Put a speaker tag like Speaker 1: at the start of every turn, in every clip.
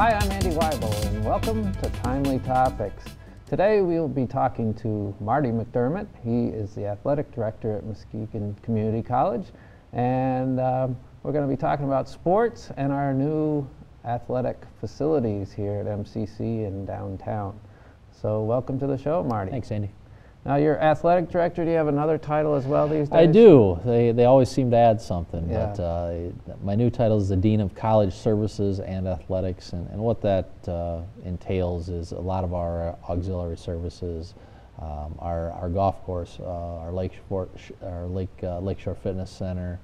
Speaker 1: Hi, I'm Andy Wible, and welcome to Timely Topics. Today we will be talking to Marty McDermott. He is the athletic director at Muskegon Community College, and we're going to be talking about sports and our new athletic facilities here at MCC in downtown. So welcome to the show, Marty.
Speaker 2: Thanks, Andy.
Speaker 1: Now, you're athletic director. Do you have another title as well these days?
Speaker 2: I do. They always seem to add something.
Speaker 1: Yeah.
Speaker 2: But my new title is the Dean of College Services and Athletics, and what that entails is a lot of our auxiliary services, our golf course, our Lakeshore Fitness Center,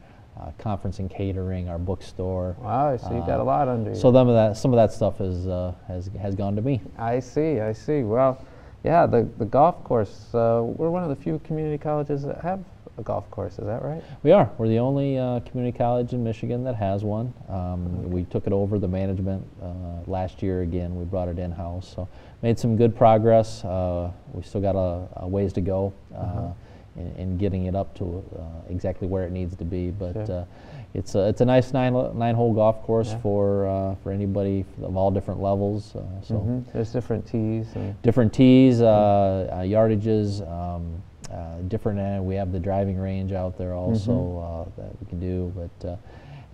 Speaker 2: conference and catering, our bookstore.
Speaker 1: Wow, so you got a lot under you.
Speaker 2: So some of that stuff has gone to me.
Speaker 1: I see. Well, yeah, the golf course, we're one of the few community colleges that have a golf course, is that right?
Speaker 2: We are. We're the only community college in Michigan that has one. We took it over, the management, last year again. We brought it in-house, so made some good progress. We still got a ways to go in getting it up to exactly where it needs to be, but sure. It's a nice nine-hole golf course for anybody of all different levels.
Speaker 1: There's different tees.
Speaker 2: Different tees, yardages, different. We have the driving range out there also that we can do. But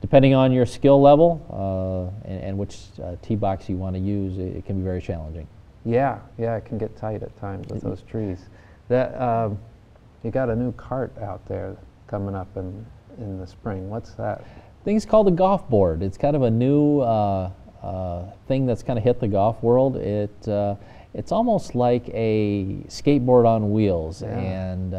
Speaker 2: depending on your skill level and which tee box you want to use, it can be very challenging.
Speaker 1: Yeah, it can get tight at times with those trees. That you got a new cart out there coming up in the spring. What's that?
Speaker 2: I think it's called the golf board. It's kind of a new thing that's kind of hit the golf world. It's almost like a skateboard on wheels, and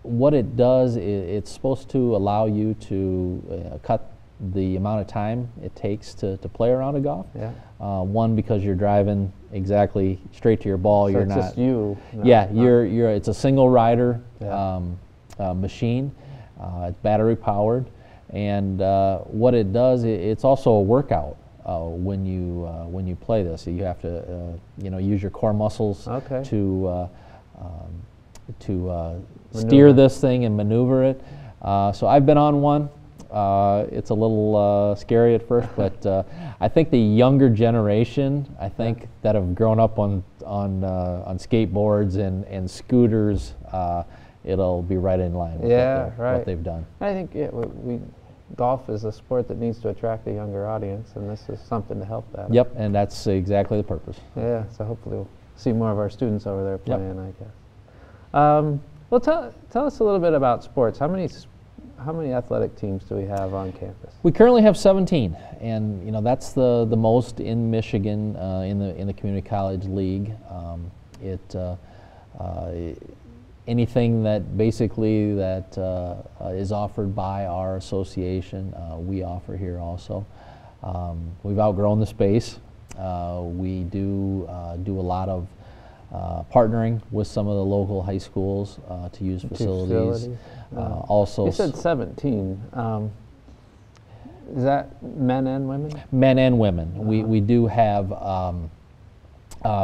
Speaker 2: what it does, it's supposed to allow you to cut the amount of time it takes to play around a golf. One, because you're driving exactly straight to your ball.
Speaker 1: So
Speaker 2: you're
Speaker 1: it's
Speaker 2: not.
Speaker 1: Just you.
Speaker 2: It's a single rider machine. It's battery powered, and what it does, it's also a workout when you play this. So you have to use your core muscles to steer this thing and maneuver it. So I've been on one. It's a little scary at first, but I think the younger generation, that have grown up on skateboards and scooters, it'll be right in line with what they've done.
Speaker 1: I think golf is a sport that needs to attract a younger audience, and this is something to help that.
Speaker 2: Yep, and that's exactly the purpose.
Speaker 1: Yeah, so hopefully we'll see more of our students over there playing, I guess. Well, tell us a little bit about sports. How many athletic teams do we have on campus?
Speaker 2: We currently have 17, and that's the most in Michigan in the community college league. Anything that basically is offered by our association, we offer here also. We've outgrown the space. We do a lot of partnering with some of the local high schools to use facilities. Also,
Speaker 1: you said 17. Is that men and women?
Speaker 2: Men and women. We do have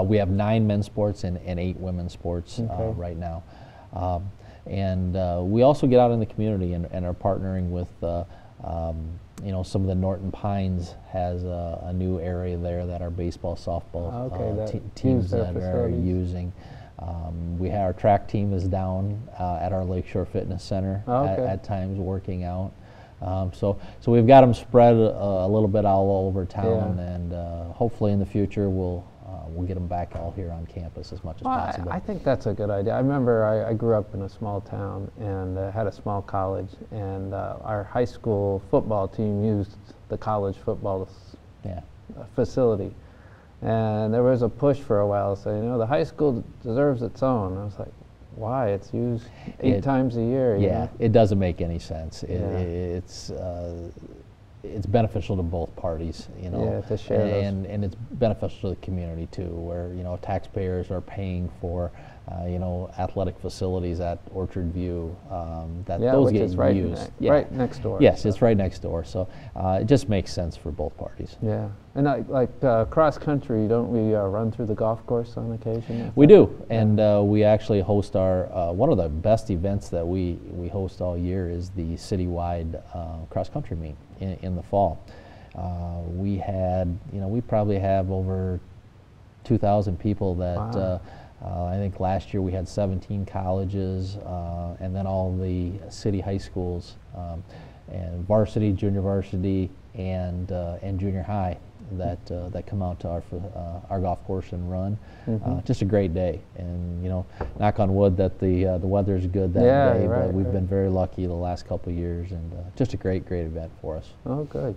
Speaker 2: we have 9 men's sports and 8 women's sports right now. We also get out in the community and are partnering with some of the Norton Pines has a new area there that our baseball, softball teams that are using. Our track team is down at our Lakeshore Fitness Center at times working out. So we've got them spread a little bit all over town, and hopefully in the future we'll get them back all here on campus as much as possible.
Speaker 1: I think that's a good idea. I remember I grew up in a small town and had a small college, and our high school football team used the college football facility. And there was a push for a while saying, the high school deserves its own. I was like, why? It's used 8 times a year. You know?
Speaker 2: It doesn't make any sense. It's beneficial to both parties,
Speaker 1: to share
Speaker 2: and it's beneficial to the community too, where taxpayers are paying for athletic facilities at Orchard View those get used
Speaker 1: right next door.
Speaker 2: Yes, it's right next door, so it just makes sense for both parties.
Speaker 1: Yeah, and cross country, don't we run through the golf course on occasion?
Speaker 2: We do, and we actually host our one of the best events that we host all year is the citywide cross country meet in the fall. We had, we probably have over 2,000 people that,
Speaker 1: wow.
Speaker 2: I think last year we had 17 colleges, and then all the city high schools, and varsity, junior varsity, and junior high that come out to our golf course and run. Just a great day, and knock on wood that the weather's good that day.
Speaker 1: Right,
Speaker 2: but we've been very lucky the last couple of years, and just a great event for us.
Speaker 1: Oh, good.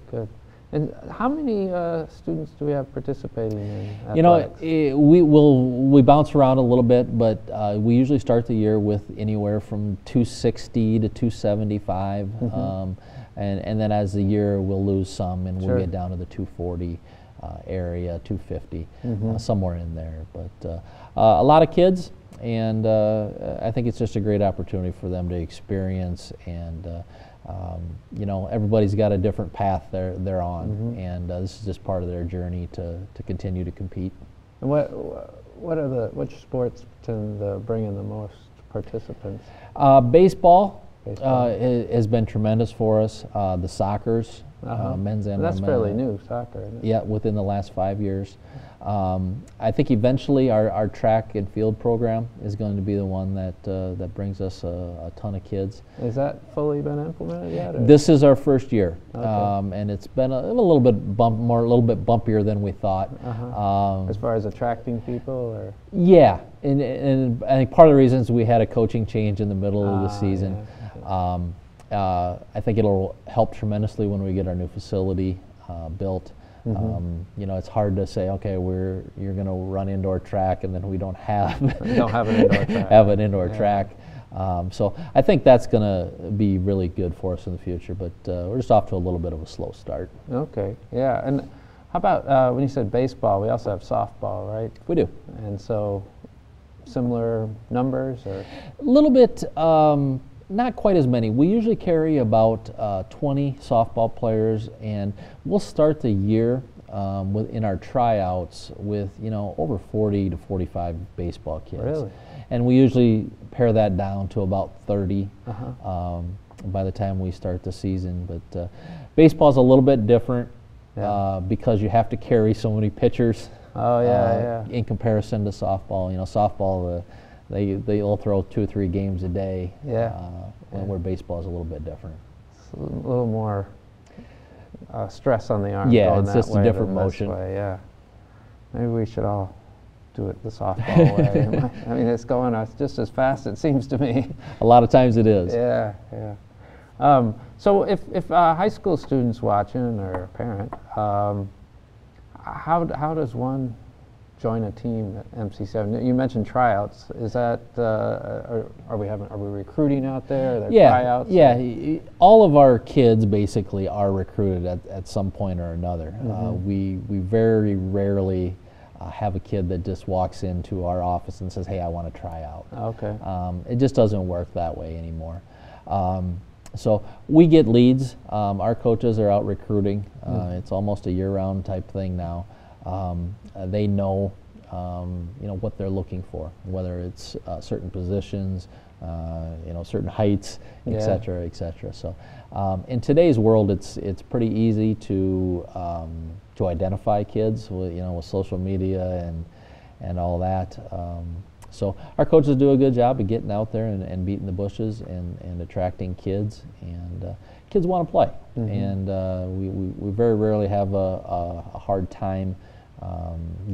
Speaker 1: And how many students do we have participating in athletics?
Speaker 2: We bounce around a little bit, but we usually start the year with anywhere from 260 to 275, and then as the year we'll lose some, and we'll get down to the 240 area, 250, somewhere in there. But a lot of kids, and I think it's just a great opportunity for them to experience, and everybody's got a different path they're on, and this is just part of their journey to continue to compete.
Speaker 1: And which sports tend to bring in the most participants? Baseball
Speaker 2: has been tremendous for us. The soccer's, men's and
Speaker 1: that's fairly new, soccer, isn't it?
Speaker 2: Yeah, within the last 5 years. I think eventually our track and field program is going to be the one that brings us a ton of kids.
Speaker 1: Has that fully been implemented yet? Or?
Speaker 2: This is our first year, and it's been a little bit bumpier than we thought.
Speaker 1: As far as attracting people, or?
Speaker 2: Yeah, and I think part of the reason is we had a coaching change in the middle of the season. Yeah. I think it'll help tremendously when we get our new facility built. It's hard to say, okay, you're going to run indoor track, and then we don't have an indoor track. So I think that's going to be really good for us in the future. But we're just off to a little bit of a slow start.
Speaker 1: Okay. Yeah. And how about when you said baseball? We also have softball, right?
Speaker 2: We do.
Speaker 1: And so similar numbers, or
Speaker 2: a little bit. Not quite as many. We usually carry about 20 softball players, and we'll start the year in our tryouts with over 40 to 45 baseball kids.
Speaker 1: Really?
Speaker 2: And we usually pare that down to about 30 by the time we start the season. But baseball's a little bit different because you have to carry so many pitchers.
Speaker 1: Oh yeah.
Speaker 2: In comparison to softball, softball. They'll throw 2 or 3 games a day. Where baseball is a little bit different.
Speaker 1: It's a little more stress on the arm.
Speaker 2: Yeah, it's just a different motion.
Speaker 1: Yeah. Maybe we should all do it the softball way. I mean, it's going just as fast, it seems to me.
Speaker 2: A lot of times it is.
Speaker 1: Yeah. So if high school students watching, or a parent, how does one join a team at MC7? You mentioned tryouts. Is that are we recruiting out there? Are there tryouts?
Speaker 2: Yeah. All of our kids basically are recruited at some point or another. We very rarely have a kid that just walks into our office and says, "Hey, I want to try out."
Speaker 1: Okay.
Speaker 2: It just doesn't work that way anymore. So we get leads. Our coaches are out recruiting. It's almost a year-round type thing now. They know, what they're looking for, whether it's certain positions, certain heights, et cetera, et cetera. So, in today's world, it's pretty easy to identify kids with social media and all that. So our coaches do a good job of getting out there and beating the bushes and attracting kids, and kids want to play. And we very rarely have a hard time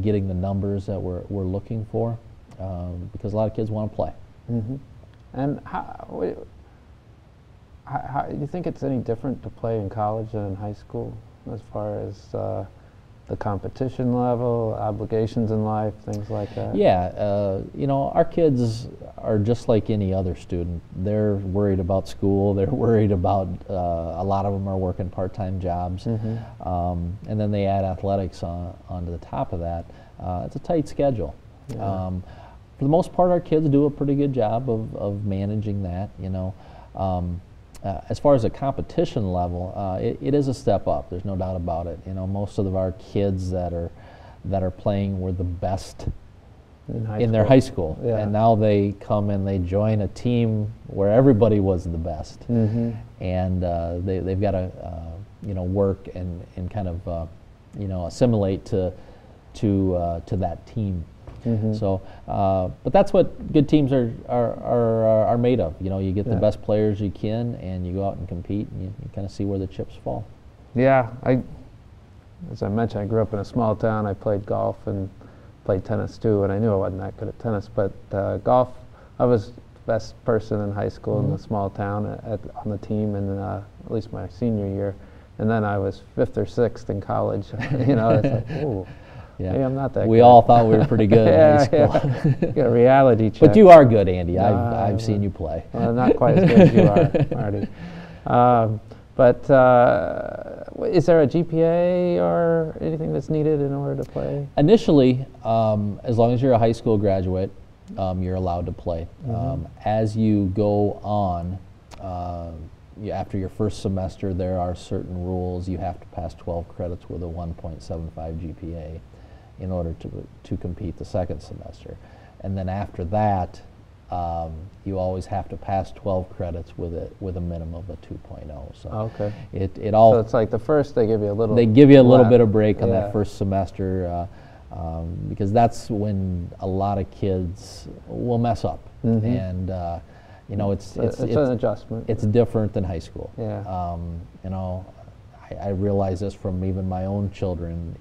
Speaker 2: getting the numbers that we're looking for, because a lot of kids want to play.
Speaker 1: And how do you think it's any different to play in college than in high school, as far as the competition level, obligations in life, things like that?
Speaker 2: Yeah, our kids are just like any other student. They're worried about school. They're worried about, a lot of them are working part-time jobs. And then they add athletics onto the top of that. It's a tight schedule. For the most part, our kids do a pretty good job of managing that, as far as a competition level, it is a step up. There's no doubt about it. Most of our kids that are playing were the best in their high school, and now they come and they join a team where everybody was the best, and they've got work and kind of assimilate to that team. So, but that's what good teams are made of. You get the best players you can, and you go out and compete, and you kind of see where the chips fall.
Speaker 1: Yeah, as I mentioned, I grew up in a small town. I played golf and played tennis too, and I knew I wasn't that good at tennis. But golf, I was the best person in high school in the small town on the team, and at least my senior year. And then I was 5th or 6th in college. It's like, ooh.
Speaker 2: Yeah.
Speaker 1: Hey, I'm not that good.
Speaker 2: We all thought we were pretty good in high school.
Speaker 1: Get a reality check.
Speaker 2: But you are good, Andy. I've seen you play.
Speaker 1: Well, not quite as good as you are, Marty. But is there a GPA or anything that's needed in order to play?
Speaker 2: Initially, as long as you're a high school graduate, you're allowed to play. As you go on, after your first semester, there are certain rules. You have to pass 12 credits with a 1.75 GPA in order to compete the second semester. And then after that, you always have to pass 12 credits with a minimum of a 2.0. So
Speaker 1: okay.
Speaker 2: So
Speaker 1: it's like the first they give you a little.
Speaker 2: They give you a little bit of break on that first semester because that's when a lot of kids will mess up, and it's an adjustment. It's different than high school.
Speaker 1: Yeah.
Speaker 2: I realize this from even my own children.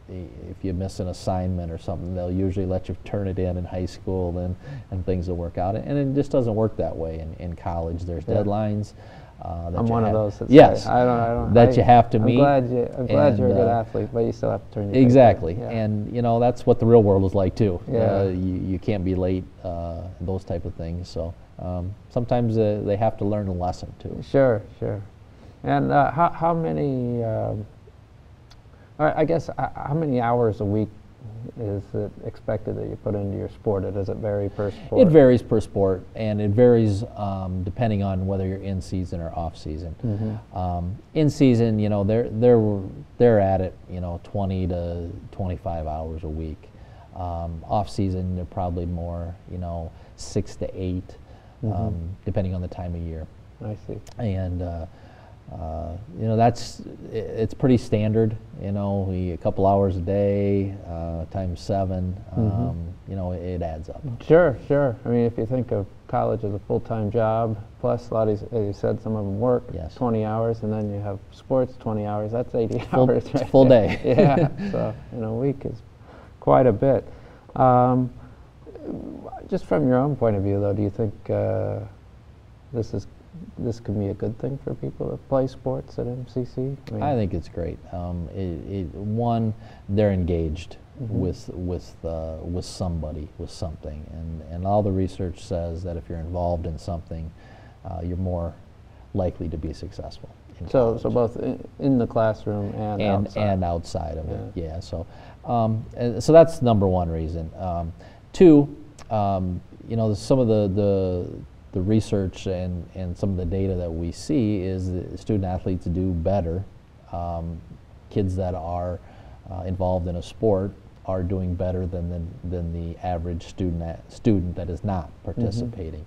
Speaker 2: If you miss an assignment or something, they'll usually let you turn it in high school, and things will work out. And it just doesn't work that way in college. There's deadlines.
Speaker 1: I'm one of those that
Speaker 2: yes,
Speaker 1: say, I don't,
Speaker 2: that you have to meet.
Speaker 1: I'm glad you're a good athlete, but you still have to turn your
Speaker 2: exactly.
Speaker 1: Yeah.
Speaker 2: And that's what the real world is like too.
Speaker 1: Yeah.
Speaker 2: You can't be late, those type of things. So sometimes they have to learn a lesson too.
Speaker 1: Sure. And how many? I guess how many hours a week is it expected that you put into your sport? Does it vary per sport?
Speaker 2: It varies per sport, and it varies depending on whether you're in season or off season. In season, they're at it, 20 to 25 hours a week. Off season, they're probably more, 6 to 8, depending on the time of year.
Speaker 1: I see.
Speaker 2: And it's pretty standard. A couple hours a day times 7. It adds up.
Speaker 1: Sure. I mean, if you think of college as a full-time job, plus a lot of, as you said, some of them work 20 hours, and then you have sports 20 hours. That's 80 hours. Right?
Speaker 2: Full day.
Speaker 1: Yeah. So a week is quite a bit. Just from your own point of view, though, do you think this can be a good thing for people to play sports at MCC?
Speaker 2: I think it's great. One, they're engaged with somebody, with something, and all the research says that if you're involved in something, you're more likely to be successful.
Speaker 1: So both in the classroom and
Speaker 2: outside of it. Yeah. So that's number one reason. Two, some of the research and some of the data that we see is that student athletes do better. Kids that are involved in a sport are doing better than the average student that is not participating.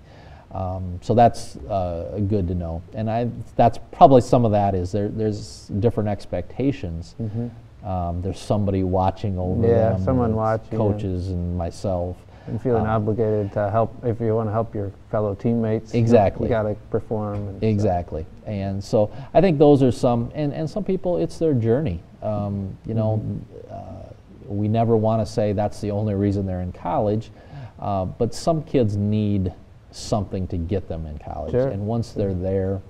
Speaker 2: So that's good to know. And that's probably some of that is there's different expectations. There's somebody watching over them.
Speaker 1: Someone watching.
Speaker 2: Coaches and myself.
Speaker 1: And feeling obligated to help, if you want to help your fellow teammates.
Speaker 2: Exactly.
Speaker 1: You got to perform.
Speaker 2: Exactly. And so I think those are some, and some people, it's their journey. We never want to say that's the only reason they're in college, but some kids need something to get them in college.
Speaker 1: Sure.
Speaker 2: And once they're there,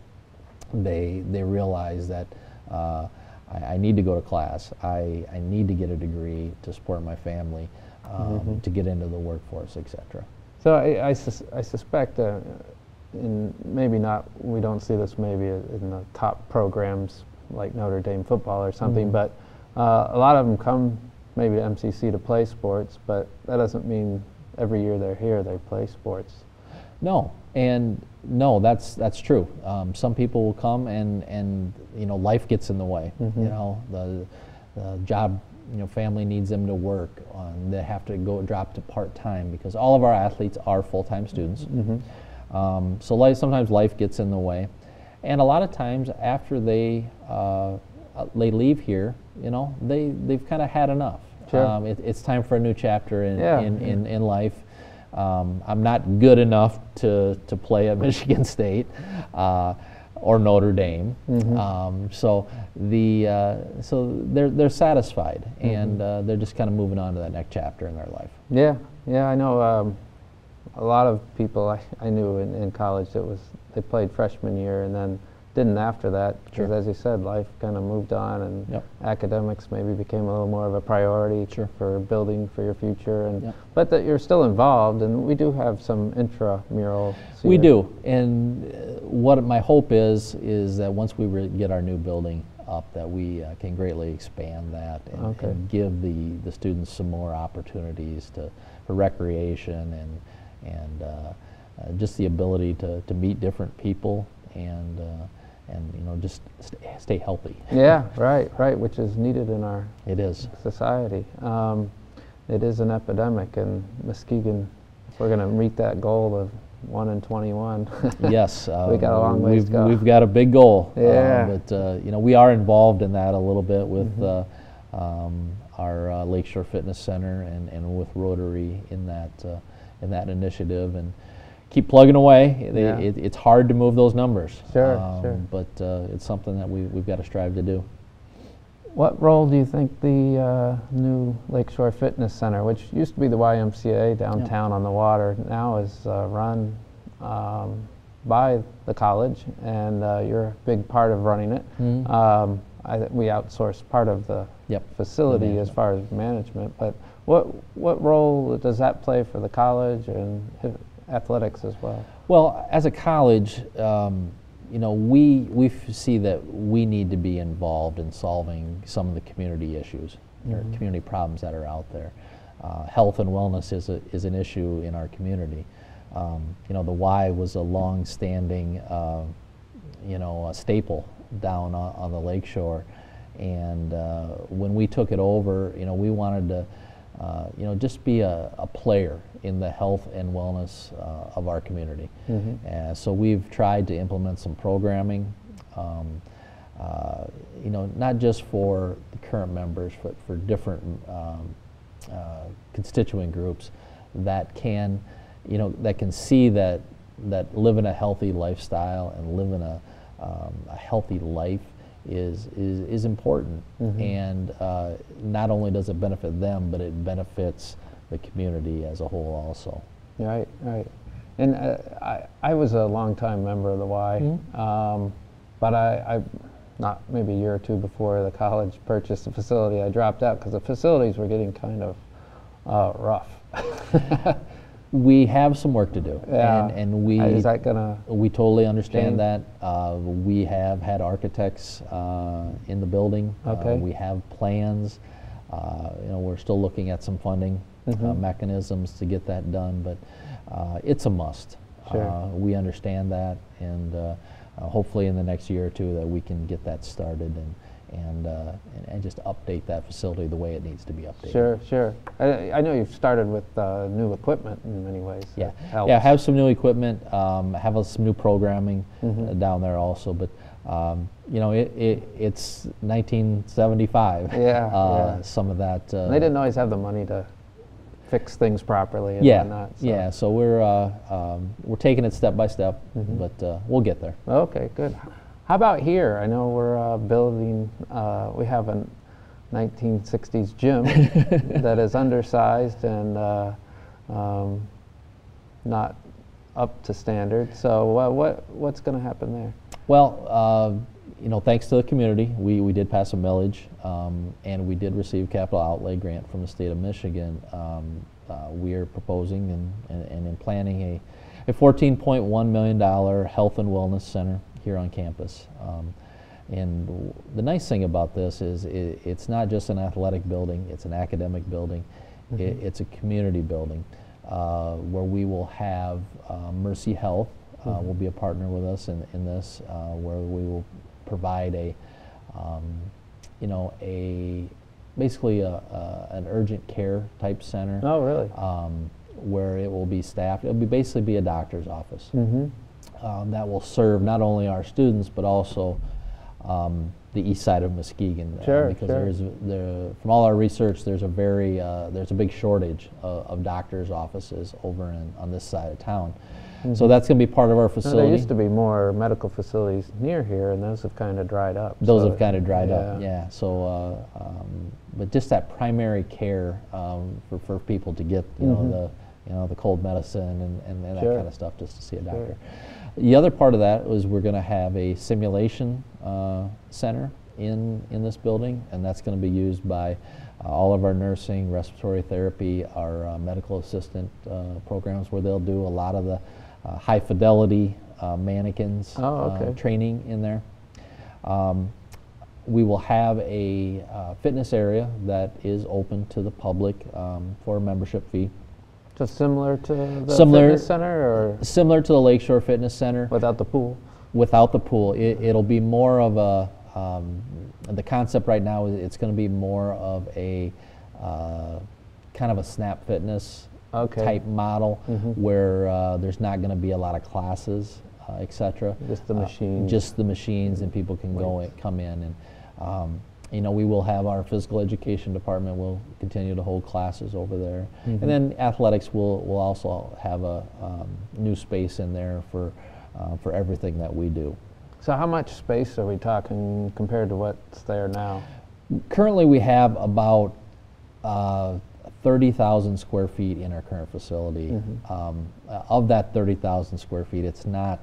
Speaker 2: they realize that I need to go to class. I need to get a degree to support my family. To get into the workforce, etc.
Speaker 1: So I suspect, in maybe not, we don't see this maybe in the top programs like Notre Dame football or something, but a lot of them come maybe to MCC to play sports, but that doesn't mean every year they're here they play sports.
Speaker 2: No, that's true. Some people will come and life gets in the way. The job. Family needs them to work. They have to drop to part-time because all of our athletes are full-time students. So sometimes life gets in the way. And a lot of times after they leave here, you know, they've kind of had enough.
Speaker 1: Sure.
Speaker 2: It's time for a new chapter in life. I'm not good enough to play at Michigan State or Notre Dame, so they're satisfied, and they're just kind of moving on to that next chapter in their life.
Speaker 1: Yeah, I know a lot of people I knew in college that they played freshman year and then didn't after that, because as you said, life kind of moved on, and academics maybe became a little more of a priority for building for your future, and but that you're still involved, and we do have some intramural.
Speaker 2: We do, and what my hope is that once we get our new building up, that we can greatly expand that and give the students some more opportunities for recreation and just the ability to meet different people and you know, just stay healthy.
Speaker 1: Yeah, right, which is needed in our society. It is an epidemic, and Muskegon, if we're going to meet that goal of 1 in 21,
Speaker 2: yes,
Speaker 1: we got a long ways to go.
Speaker 2: We've got a big goal.
Speaker 1: Yeah,
Speaker 2: but you know, we are involved in that a little bit with our Lakeshore Fitness Center and with Rotary in that initiative, and keep plugging away. It's hard to move those numbers.
Speaker 1: Sure.
Speaker 2: But it's something that we've got to strive to do.
Speaker 1: What role do you think the new Lakeshore Fitness Center, which used to be the YMCA downtown on the water, now is run by the college, and you're a big part of running it. We outsource part of the facility as far as management, but what role does that play for the college and athletics as well?
Speaker 2: Well, as a college, you know, we see that we need to be involved in solving some of the community issues, or community problems that are out there. Health and wellness is an issue in our community. You know, the Y was a long-standing, you know, a staple down on the lakeshore, and when we took it over, you know, we wanted to you know, just be a player in the health and wellness of our community. So we've tried to implement some programming, you know, not just for the current members, but for different constituent groups that can, you know, that can see that living a healthy lifestyle and living a healthy life is important, and not only does it benefit them, but it benefits the community as a whole also.
Speaker 1: Right. And I was a long-time member of the Y, but I not maybe a year or two before the college purchased the facility, I dropped out because the facilities were getting kind of rough.
Speaker 2: We have some work to do, and we
Speaker 1: is that gonna
Speaker 2: we totally understand
Speaker 1: change?
Speaker 2: that. We have had architects in the building. We have plans. You know, we're still looking at some funding mechanisms to get that done, but it's a must.
Speaker 1: Sure.
Speaker 2: We understand that, and hopefully in the next year or two that we can get that started and just update that facility the way it needs to be updated.
Speaker 1: Sure. I know you've started with new equipment in many ways.
Speaker 2: Yeah, have some new equipment, have some new programming down there also, but you know, it's 1975. Some of that.
Speaker 1: They didn't always have the money to fix things properly and whatnot. So.
Speaker 2: So we're taking it step by step, but we'll get there.
Speaker 1: Okay, good. How about here? I know we're building, we have a 1960s gym that is undersized and not up to standard. So what's going to happen there?
Speaker 2: Well, you know, thanks to the community, we did pass a millage, and we did receive capital outlay grant from the state of Michigan. We are proposing and in planning a $14.1 million health and wellness center here on campus. And the nice thing about this is it's not just an athletic building, it's an academic building, it's a community building where we will have Mercy Health will be a partner with us in this, where we will provide basically an urgent care type center.
Speaker 1: Oh, really?
Speaker 2: Where it will be staffed. It will basically be a doctor's office. that will serve not only our students but also the east side of Muskegon. Because from all our research, there's a big shortage of doctors' offices over on this side of town. So that's going to be part of our facility.
Speaker 1: There used to be more medical facilities near here, and those have kind of dried up.
Speaker 2: Those have kind of dried up, yeah. So, but just that primary care for people to get, the cold medicine and that kind of stuff, just to see a doctor. The other part of that was we're going to have a simulation center in this building, and that's going to be used by all of our nursing, respiratory therapy, our medical assistant programs, where they'll do a lot of the high fidelity mannequins training in there. We will have a fitness area that is open to the public for a membership fee.
Speaker 1: Just similar to the fitness center, or
Speaker 2: similar to the Lakeshore Fitness Center,
Speaker 1: without the pool.
Speaker 2: Without the pool, it'll be more of a. The concept right now is it's going to be more of a kind of a Snap Fitness type model, where there's not going to be a lot of classes, etc.
Speaker 1: Just the machines.
Speaker 2: Just the machines, and people can come in, and we will have our physical education department will continue to hold classes over there, and then athletics will also have a new space in there for everything that we do.
Speaker 1: So how much space are we talking compared to what's there now?
Speaker 2: Currently we have about 30,000 square feet in our current facility. Of that 30,000 square feet, it's not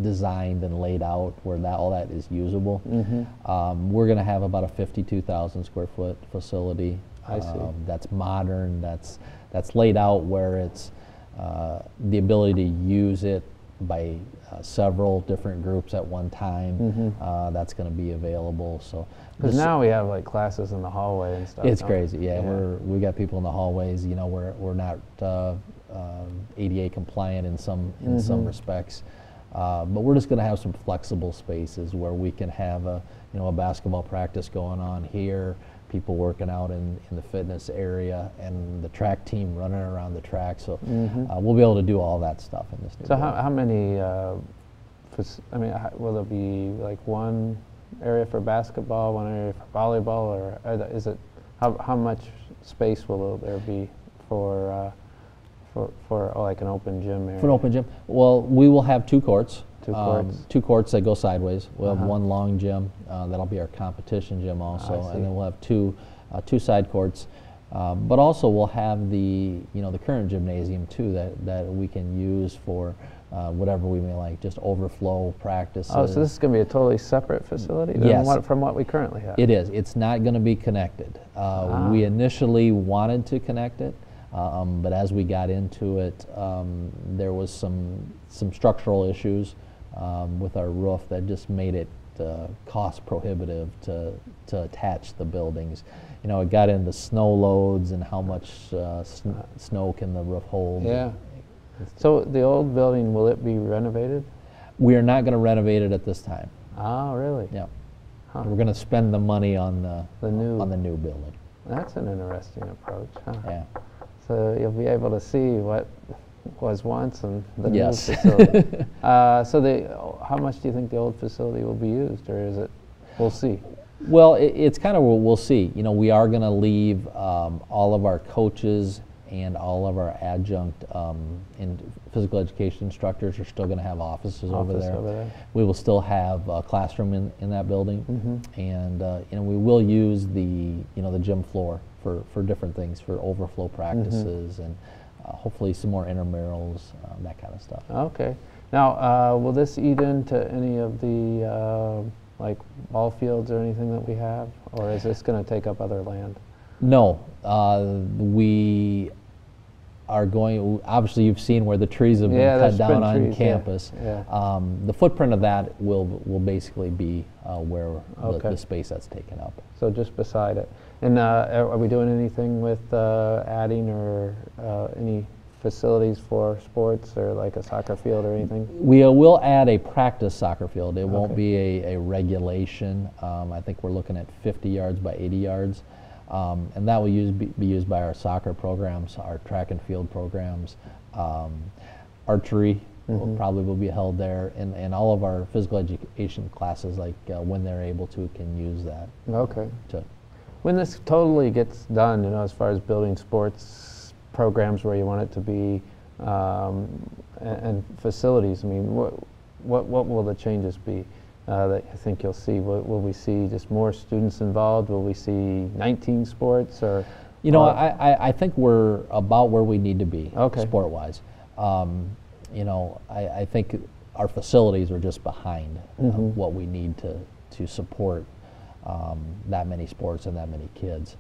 Speaker 2: designed and laid out where all that is usable. We're going to have about a 52,000 square foot facility.
Speaker 1: I see.
Speaker 2: That's modern, that's laid out where it's the ability to use it by several different groups at one time. That's going to be available. So
Speaker 1: because now we have like classes in the hallway and stuff.
Speaker 2: It's crazy. We got people in the hallways. We're not ADA compliant in some respects, but we're just going to have some flexible spaces where we can have a basketball practice going on here, people working out in the fitness area, and the track team running around the track. So we'll be able to do all that stuff in this new building.
Speaker 1: How many, will there be like one area for basketball, one area for volleyball, or how much space will there be for like an open gym area?
Speaker 2: For an open gym? Well, we will have two courts.
Speaker 1: Two
Speaker 2: courts that go sideways. We'll have one long gym. That'll be our competition gym also, and then we'll have two side courts. But also we'll have the current gymnasium too that we can use for whatever we may like, just overflow practices.
Speaker 1: Oh, so this is going to be a totally separate facility from what we currently have.
Speaker 2: It is. It's not going to be connected. We initially wanted to connect it. But as we got into it, there was some structural issues with our roof that just made it cost prohibitive to attach the buildings. It got into snow loads and how much snow can the roof hold.
Speaker 1: Yeah. So the old building, will it be renovated?
Speaker 2: We are not going to renovate it at this time.
Speaker 1: Oh, really?
Speaker 2: Yeah. We're going to spend the money on the new building.
Speaker 1: That's an interesting approach, huh?
Speaker 2: Yeah.
Speaker 1: So you'll be able to see what was once and the new facility. How much do you think the old facility will be used, or is it? We'll see.
Speaker 2: Well, it's kind of we'll see. We are going to leave all of our coaches and all of our adjunct and physical education instructors are still going to have offices over there. We will still have a classroom in that building, and we will use the gym floor for different things, for overflow practices and hopefully some more intramurals, that kind of stuff.
Speaker 1: Okay. Now, will this eat into any of the like ball fields or anything that we have, or is this going to take up other land?
Speaker 2: No, we are going. Obviously, you've seen where the trees have been cut down on campus. The footprint of that will basically be where the space that's taken up.
Speaker 1: So just beside it. And are we doing anything with adding or any facilities for sports, or like a soccer field or anything?
Speaker 2: We will add a practice soccer field. It won't be a regulation. I think we're looking at 50 yards by 80 yards. And that will be used by our soccer programs, our track and field programs, archery probably will be held there, and all of our physical education classes, like when they're able to, can use that.
Speaker 1: Okay. When this totally gets done, as far as building sports programs where you want it to be, and facilities, I mean, what will the changes be that you think you'll see? Will we see just more students involved? Will we see 19 sports, or?
Speaker 2: I think we're about where we need to be, sport-wise. I think our facilities are just behind what we need to support that many sports and that many kids.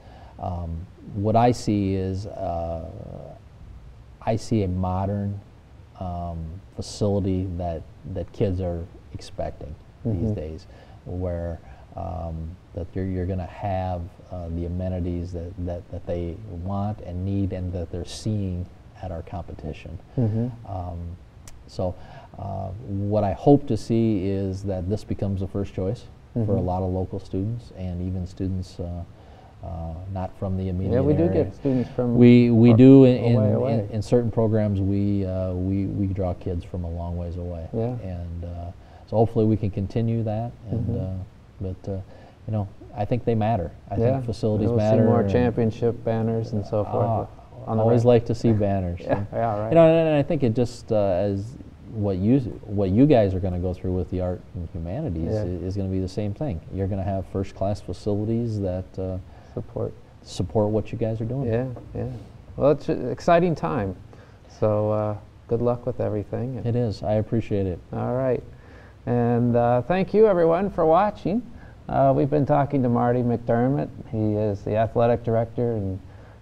Speaker 2: What I see is I see a modern facility that kids are expecting these days, where that you're going to have the amenities that they want and need, and that they're seeing at our competition. So what I hope to see is that this becomes the first choice for a lot of local students, and even students not from the immediate area.
Speaker 1: Yeah, we do get students from
Speaker 2: we do
Speaker 1: away.
Speaker 2: In certain programs we draw kids from a long ways away.
Speaker 1: Yeah.
Speaker 2: And so hopefully we can continue that, and but I think they matter. I think facilities matter.
Speaker 1: See more championship banners and so forth.
Speaker 2: I always like to see banners.
Speaker 1: Yeah, right.
Speaker 2: And I think it just as what you guys are going to go through with the art and humanities is going to be the same thing. You're going to have first-class facilities that support what you guys are doing.
Speaker 1: Yeah. Well, it's an exciting time. So good luck with everything.
Speaker 2: It is. I appreciate it.
Speaker 1: All right. And thank you, everyone, for watching. We've been talking to Marty McDermott. He is the athletic director and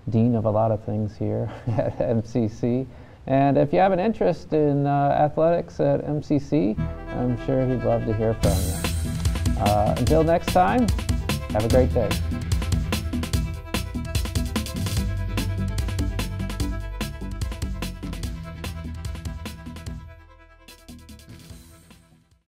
Speaker 1: dean of a lot of things here at MCC. And if you have an interest in athletics at MCC, I'm sure he'd love to hear from you. Until next time, have a great day.